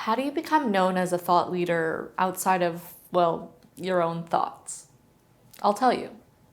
How do you become known as a thought leader outside of, well, your own thoughts? I'll tell you.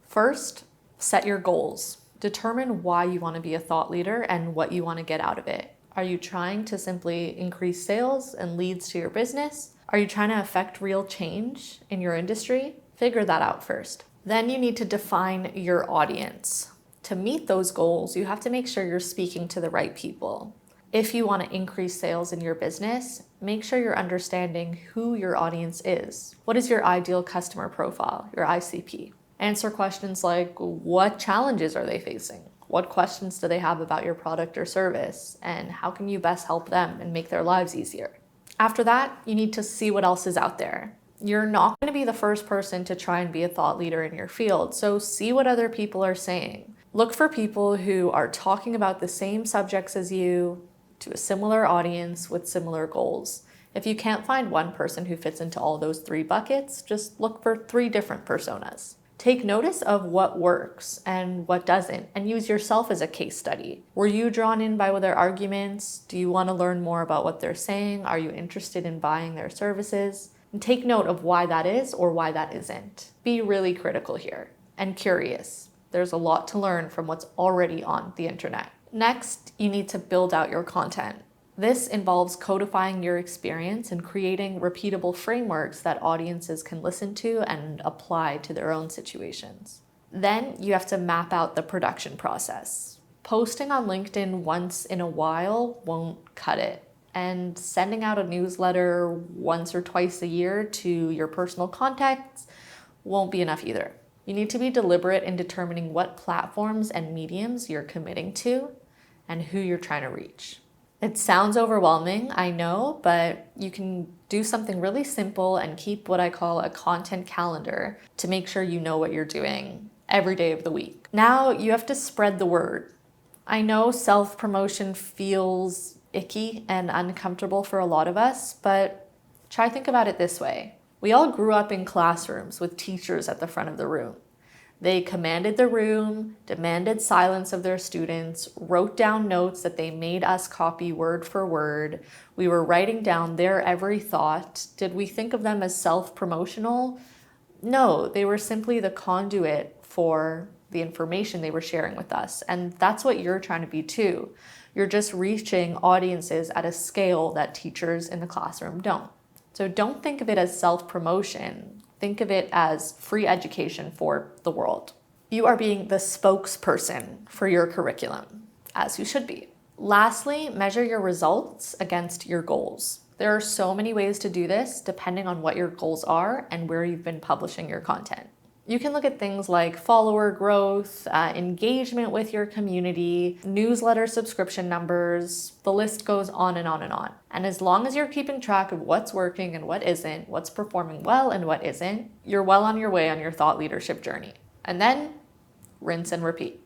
First, set your goals. Determine why you want to be a thought leader and what you want to get out of it. Are you trying to simply increase sales and leads to your business? Are you trying to affect real change in your industry? Figure that out first. Then you need to define your audience. To meet those goals, you have to make sure you're speaking to the right people. If you want to increase sales in your business, make sure you're understanding who your audience is. What is your ideal customer profile, your ICP? Answer questions like, what challenges are they facing? What questions do they have about your product or service? And how can you best help them and make their lives easier? After that, you need to see what else is out there. You're not going to be the first person to try and be a thought leader in your field, so see what other people are saying. Look for people who are talking about the same subjects as you, to a similar audience with similar goals. If you can't find one person who fits into all those 3 buckets, just look for 3 different personas. Take notice of what works and what doesn't, and use yourself as a case study. Were you drawn in by their arguments? Do you want to learn more about what they're saying? Are you interested in buying their services? And take note of why that is or why that isn't. Be really critical here and curious. There's a lot to learn from what's already on the internet. Next, you need to build out your content. This involves codifying your experience and creating repeatable frameworks that audiences can listen to and apply to their own situations. Then you have to map out the production process. Posting on LinkedIn once in a while won't cut it. And sending out a newsletter once or twice a year to your personal contacts won't be enough either. You need to be deliberate in determining what platforms and mediums you're committing to and who you're trying to reach. It sounds overwhelming, I know, but you can do something really simple and keep what I call a content calendar to make sure you know what you're doing every day of the week. Now you have to spread the word. I know self-promotion feels icky and uncomfortable for a lot of us, but think about it this way. We all grew up in classrooms with teachers at the front of the room. They commanded the room, demanded silence of their students, wrote down notes that they made us copy word for word. We were writing down their every thought. Did we think of them as self-promotional? No, they were simply the conduit for the information they were sharing with us. And that's what you're trying to be too. You're just reaching audiences at a scale that teachers in the classroom don't. So don't think of it as self-promotion. Think of it as free education for the world. You are being the spokesperson for your curriculum, as you should be. Lastly, measure your results against your goals. There are so many ways to do this depending on what your goals are and where you've been publishing your content. You can look at things like follower growth, engagement with your community, newsletter subscription numbers, the list goes on and on and on. And as long as you're keeping track of what's working and what isn't, what's performing well and what isn't, you're well on your way on your thought leadership journey. And then rinse and repeat.